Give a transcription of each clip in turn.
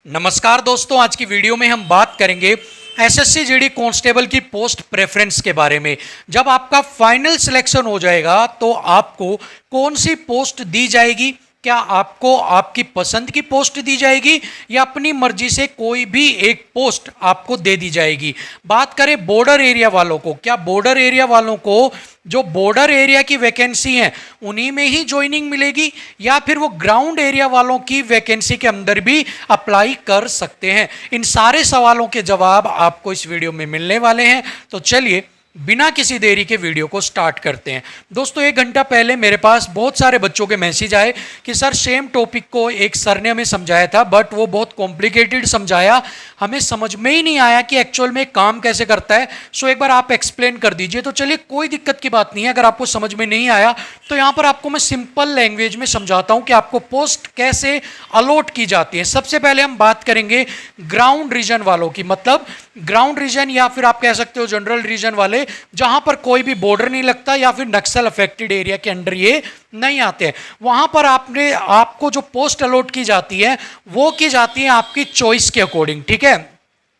नमस्कार दोस्तों, आज की वीडियो में हम बात करेंगे एसएससी जीडी कांस्टेबल की पोस्ट प्रेफरेंस के बारे में। जब आपका फाइनल सिलेक्शन हो जाएगा तो आपको कौन सी पोस्ट दी जाएगी, क्या आपको आपकी पसंद की पोस्ट दी जाएगी या अपनी मर्जी से कोई भी एक पोस्ट आपको दे दी जाएगी। बात करें बॉर्डर एरिया वालों को, क्या बॉर्डर एरिया वालों को जो बॉर्डर एरिया की वैकेंसी है उन्हीं में ही ज्वाइनिंग मिलेगी या फिर वो ग्राउंड एरिया वालों की वैकेंसी के अंदर भी अप्लाई कर सकते हैं। इन सारे सवालों के जवाब आपको इस वीडियो में मिलने वाले हैं। तो चलिए बिना किसी देरी के वीडियो को स्टार्ट करते हैं। दोस्तों, 1 घंटा पहले मेरे पास बहुत सारे बच्चों के मैसेज आए कि सर सेम टॉपिक को एक सर ने हमें समझाया था बट वो बहुत कॉम्प्लिकेटेड समझाया, हमें समझ में ही नहीं आया कि एक्चुअल में काम कैसे करता है। सो एक बार आप एक्सप्लेन कर दीजिए। तो चलिए, कोई दिक्कत की बात नहीं है। अगर आपको समझ में नहीं आया तो यहाँ पर आपको मैं सिंपल लैंग्वेज में समझाता हूँ कि आपको पोस्ट कैसे अलॉट की जाती है। सबसे पहले हम बात करेंगे ग्राउंड रीजन वालों की, मतलब ग्राउंड रीजन या फिर आप कह सकते हो जनरल रीजन वाले, जहां पर कोई भी बॉर्डर नहीं लगता या फिर नक्सल अफेक्टेड एरिया के अंडर ये नहीं आते हैं। वहां पर आपको जो पोस्ट अलॉट की जाती है वो की जाती है आपकी चॉइस के अकॉर्डिंग। ठीक है,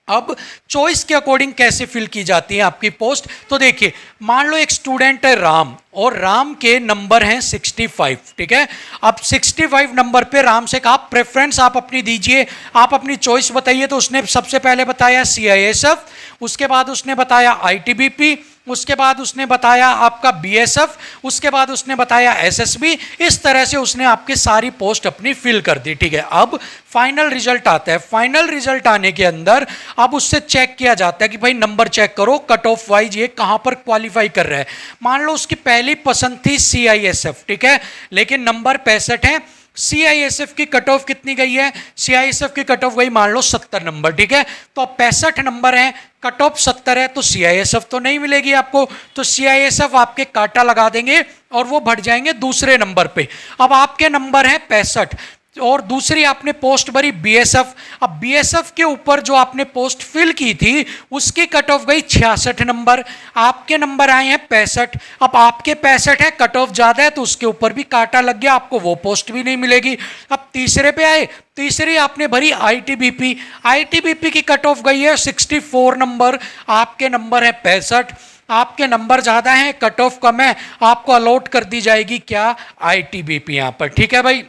अब चॉइस के अकॉर्डिंग कैसे फिल की जाती है आपकी पोस्ट, तो देखिए मान लो एक स्टूडेंट है राम और राम के नंबर हैं 65। ठीक है, अब 65 नंबर पे राम से कहा प्रेफरेंस आप अपनी दीजिए, आप अपनी चॉइस बताइए। तो उसने सबसे पहले बताया सीआईएसएफ, उसके बाद उसने बताया आईटीबीपी, उसके बाद उसने बताया आपका बीएसएफ, उसके बाद उसने बताया एसएसबी। इस तरह से उसने आपकी सारी पोस्ट अपनी फिल कर दी। ठीक है, अब फाइनल रिजल्ट आता है। फाइनल रिजल्ट आने के अंदर अब उससे चेक किया जाता है कि भाई नंबर चेक करो कट ऑफ वाइज ये कहां पर क्वालिफाई कर रहा है। मान लो उसकी पहली पसंद थी सीआईएसएफ, ठीक है, लेकिन नंबर 65 है। सीआईएसएफ की कट ऑफ कितनी गई है, सीआईएसएफ की कट ऑफ गई मान लो 70 नंबर। ठीक है, तो अब 65 नंबर है, कट ऑफ 70 है, तो सीआईएसएफ तो नहीं मिलेगी आपको। तो सीआईएसएफ आपके काटा लगा देंगे और वो बढ़ जाएंगे दूसरे नंबर पे। अब आपके नंबर है 65 और दूसरी आपने पोस्ट भरी बीएसएफ। अब बीएसएफ के ऊपर जो आपने पोस्ट फिल की थी उसकी कट ऑफ गई 66 नंबर, आपके नंबर आए हैं 65। अब आपके 65 है, कट ऑफ ज्यादा है तो उसके ऊपर भी काटा लग गया, आपको वो पोस्ट भी नहीं मिलेगी। अब तीसरे पे आए, तीसरी आपने भरी आईटीबीपी, आईटीबीपी की कट ऑफ गई है 64 नंबर, आपके नंबर है 65, आपके नंबर ज्यादा हैं, कट ऑफ कम है, आपको अलॉट कर दी जाएगी क्या, आईटीबीपी यहां पर। ठीक है भाई,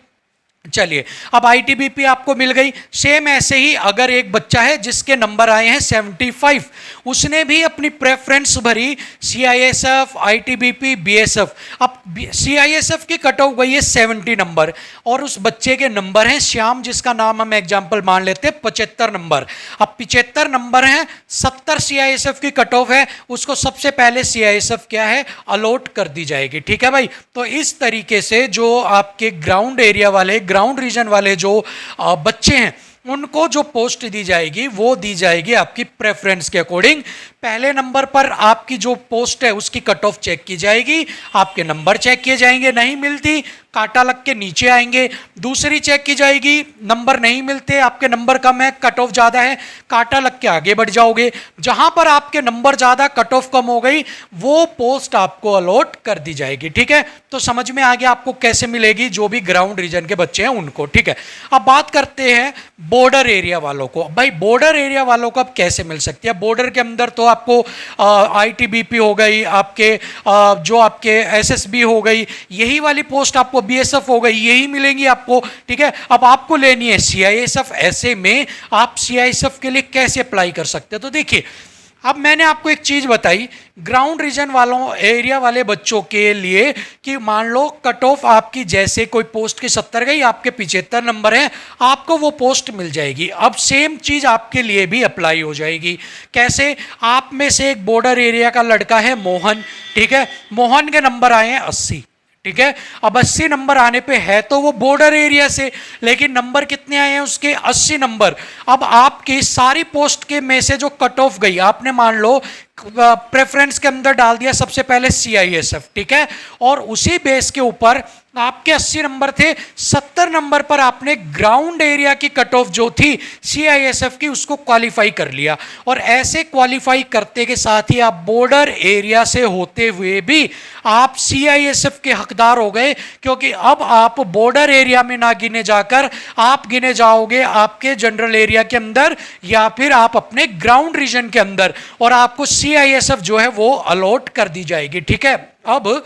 चलिए अब आईटीबीपी आपको मिल गई। सेम ऐसे ही अगर एक बच्चा है जिसके नंबर आए हैं 75, उसने भी अपनी प्रेफरेंस भरी सीआईएसएफ, आईटीबीपी, बीएसएफ। अब सीआईएसएफ की कट ऑफ गई है 70 नंबर और उस बच्चे के नंबर हैं श्याम, जिसका नाम हम एग्जांपल मान लेते हैं 75 नंबर। अब 75 नंबर हैं, 70 सीआईएसएफ की कट ऑफ है, उसको सबसे पहले सीआईएसएफ क्या है, अलॉट कर दी जाएगी। ठीक है भाई, तो इस तरीके से जो आपके ग्राउंड एरिया वाले, ग्राउंड रीजन वाले जो बच्चे हैं उनको जो पोस्ट दी जाएगी वो दी जाएगी आपकी प्रेफरेंस के अकॉर्डिंग। पहले नंबर पर आपकी जो पोस्ट है उसकी कट ऑफ चेक की जाएगी, आपके नंबर चेक किए जाएंगे, नहीं मिलती काटा लग के नीचे आएंगे। दूसरी चेक की जाएगी, नंबर नहीं मिलते, आपके नंबर कम है, कट ऑफ ज़्यादा है, काटा लग के आगे बढ़ जाओगे। जहां पर आपके नंबर ज़्यादा, कट ऑफ कम हो गई, वो पोस्ट आपको अलॉट कर दी जाएगी। ठीक है, तो समझ में आ गया आपको कैसे मिलेगी जो भी ग्राउंड रीजन के बच्चे हैं उनको। ठीक है, अब बात करते हैं बॉर्डर एरिया वालों को। भाई बॉर्डर एरिया वालों को अब कैसे मिल सकती है। बॉर्डर के अंदर तो आपको आईटीबीपी हो गई, आपके जो आपके एसएसबी हो गई, यही वाली पोस्ट आपको बीएसएफ हो गई, यही मिलेंगी आपको। ठीक है, अब आपको लेनी है सीआईएसएफ। ऐसे में आप सीआईएसएफ के लिए कैसे अप्लाई कर सकते हैं, तो देखिए अब मैंने आपको एक चीज बताई ग्राउंड रीजन वालों एरिया वाले बच्चों के लिए कि मान लो कट ऑफ आपकी जैसे कोई पोस्ट की 70 गई, आपके 75 नंबर है, आपको वो पोस्ट मिल जाएगी। अब सेम चीज आपके लिए भी अप्लाई हो जाएगी। कैसे, आप में से एक बॉर्डर एरिया का लड़का है मोहन, ठीक है, मोहन के नंबर आए हैं 80। ठीक है, अब 80 नंबर आने पे है तो वो बॉर्डर एरिया से, लेकिन नंबर कितने आए हैं उसके, 80 नंबर। अब आपकी सारी पोस्ट के में से जो कट ऑफ गई, आपने मान लो प्रेफरेंस के अंदर डाल दिया सबसे पहले सीआईएसएफ, ठीक है, और उसी बेस के ऊपर आपके 80 नंबर थे, 70 नंबर पर आपने ग्राउंड एरिया की कट ऑफ जो थी सीआईएसएफ की उसको क्वालिफाई कर लिया। और ऐसे क्वालिफाई करते के साथ ही आप बॉर्डर एरिया से होते हुए भी आप सीआईएसएफ के हकदार हो गए, क्योंकि अब आप बॉर्डर एरिया में ना गिने जाकर आप गिने जाओगे आपके जनरल एरिया के अंदर या फिर आप अपने ग्राउंड रीजन के अंदर, और आपको सीआईएसएफ जो है वो अलॉट कर दी जाएगी, ठीक है। अब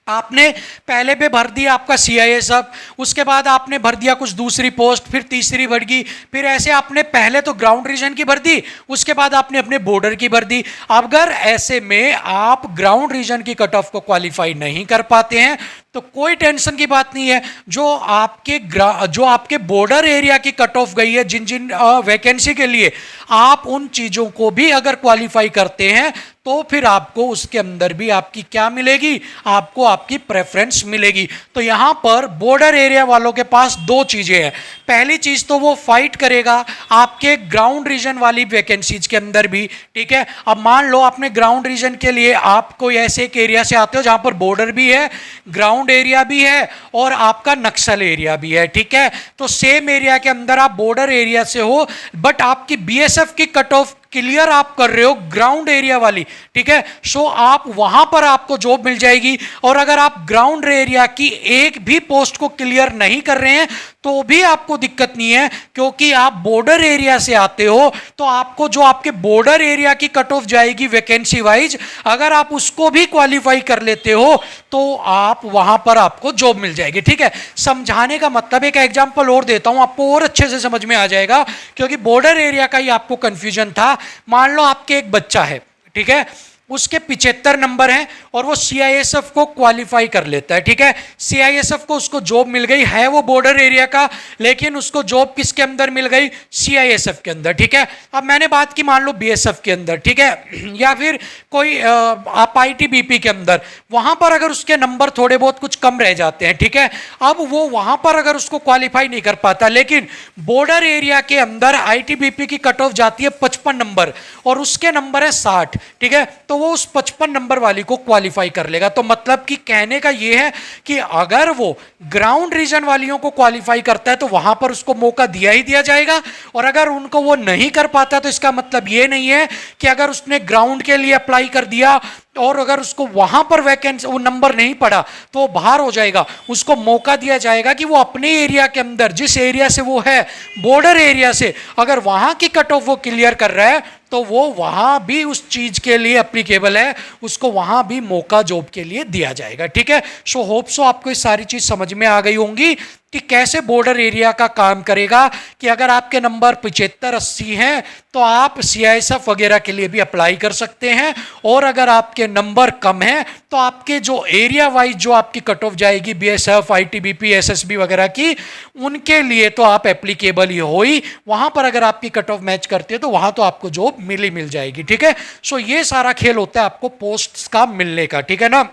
आपने पहले पे भर दिया आपका सीआईएसएफ, उसके बाद आपने भर दिया कुछ दूसरी पोस्ट, फिर तीसरी भर गई, फिर ऐसे आपने पहले तो ग्राउंड रीजन की भर दी, उसके बाद आपने अपने बॉर्डर की भर दी। अगर ऐसे में आप ग्राउंड रीजन की कट ऑफ को क्वालिफाई नहीं कर पाते हैं तो कोई टेंशन की बात नहीं है। जो आपके बॉर्डर एरिया की कट ऑफ गई है जिन जिन वैकेंसी के लिए, आप उन चीज़ों को भी अगर क्वालिफाई करते हैं तो फिर आपको उसके अंदर भी आपकी क्या मिलेगी, आपको आपकी प्रेफरेंस मिलेगी। तो यहां पर बॉर्डर एरिया वालों के पास दो चीजें हैं। पहली चीज तो वो फाइट करेगा आपके ग्राउंड रीजन वाली वैकेंसीज के अंदर भी, ठीक है। अब मान लो आपने ग्राउंड रीजन के लिए आप कोई ऐसे एक एरिया से आते हो जहां पर बॉर्डर भी है, ग्राउंड एरिया भी है और आपका नक्सल एरिया भी है, ठीक है। तो सेम एरिया के अंदर आप बॉर्डर एरिया से हो बट आपकी बीएसएफ की कट ऑफ क्लियर आप कर रहे हो ग्राउंड एरिया वाली, ठीक है, सो आप वहां पर आपको जॉब मिल जाएगी। और अगर आप ग्राउंड एरिया की एक भी पोस्ट को क्लियर नहीं कर रहे हैं तो भी आपको दिक्कत नहीं है, क्योंकि आप बॉर्डर एरिया से आते हो तो आपको जो आपके बॉर्डर एरिया की कट ऑफ जाएगी वैकेंसी वाइज, अगर आप उसको भी क्वालिफाई कर लेते हो तो आप वहां पर आपको जॉब मिल जाएगी, ठीक है। समझाने का मतलब एक एग्जांपल और देता हूं, आपको और अच्छे से समझ में आ जाएगा, क्योंकि बॉर्डर एरिया का ही आपको कंफ्यूजन था। मान लो आपके एक बच्चा है, ठीक है, उसके 75 नंबर हैं और वो सीआईएसएफ को क्वालिफाई कर लेता है, ठीक है। सीआईएसएफ को उसको जॉब मिल गई है, वो बॉर्डर एरिया का, लेकिन उसको जॉब किसके अंदर मिल गई, सीआईएसएफ के अंदर, ठीक है। अब मैंने बात की मान लो बीएसएफ के अंदर, ठीक है, या फिर कोई आप आईटीबीपी के अंदर, वहां पर अगर उसके नंबर थोड़े बहुत कुछ कम रह जाते हैं, ठीक है, अब वो वहां पर अगर उसको क्वालिफाई नहीं कर पाता, लेकिन बॉर्डर एरिया के अंदर आईटीबीपी की कट ऑफ जाती है 55 नंबर और उसके नंबर है 60, ठीक है, तो वो उस 55 नंबर वाली को क्वालिफाई कर लेगा। तो मतलब कि कहने का ये है कि अगर वो ग्राउंड रीजन वालियों को क्वालिफाई करता है तो वहां पर उसको मौका दिया ही दिया जाएगा, और अगर उनको वो नहीं कर पाता तो इसका मतलब ये नहीं है कि अगर उसने ग्राउंड के लिए अप्लाई कर दिया और अगर उसको वहां पर वैकेंसी वो नंबर नहीं पड़ा तो वो बाहर हो जाएगा। उसको मौका दिया जाएगा कि वो अपने एरिया के अंदर, जिस एरिया से वो है बॉर्डर एरिया से, अगर वहां की कट ऑफ वो क्लियर कर रहा है तो वो वहां भी उस चीज के लिए एप्लीकेबल है, उसको वहां भी मौका जॉब के लिए दिया जाएगा, ठीक है। सो होप सो आपको ये सारी चीज समझ में आ गई होंगी कि कैसे बॉर्डर एरिया का काम करेगा, कि अगर आपके नंबर 75-80 हैं तो आप सीआईएसएफ वगैरह के लिए भी अप्लाई कर सकते हैं, और अगर आपके नंबर कम हैं तो आपके जो एरिया वाइज जो आपकी कट ऑफ जाएगी बीएसएफ, आईटीबीपी, एसएसबी वगैरह की, उनके लिए तो आप एप्लीकेबल ही हो ही, वहां पर अगर आपकी कट ऑफ मैच करते हैं तो वहां तो आपको जॉब मिल जाएगी, ठीक है। सो ये सारा खेल होता है आपको पोस्ट का मिलने का, ठीक है ना।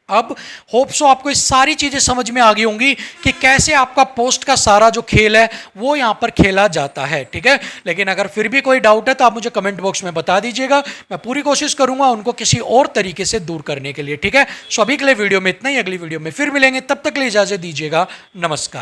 अब होप सो आपको ये सारी चीजें समझ में आ गई होंगी कि कैसे आपका पोस्ट का सारा जो खेल है वो यहां पर खेला जाता है, ठीक है। लेकिन अगर फिर भी कोई डाउट है तो आप मुझे कमेंट बॉक्स में बता दीजिएगा, मैं पूरी कोशिश करूंगा उनको किसी और तरीके से दूर करने के लिए, ठीक है। सो अभी के लिए वीडियो में इतना ही, अगली वीडियो में फिर मिलेंगे, तब तक के लिए इजाजत दीजिएगा, नमस्कार।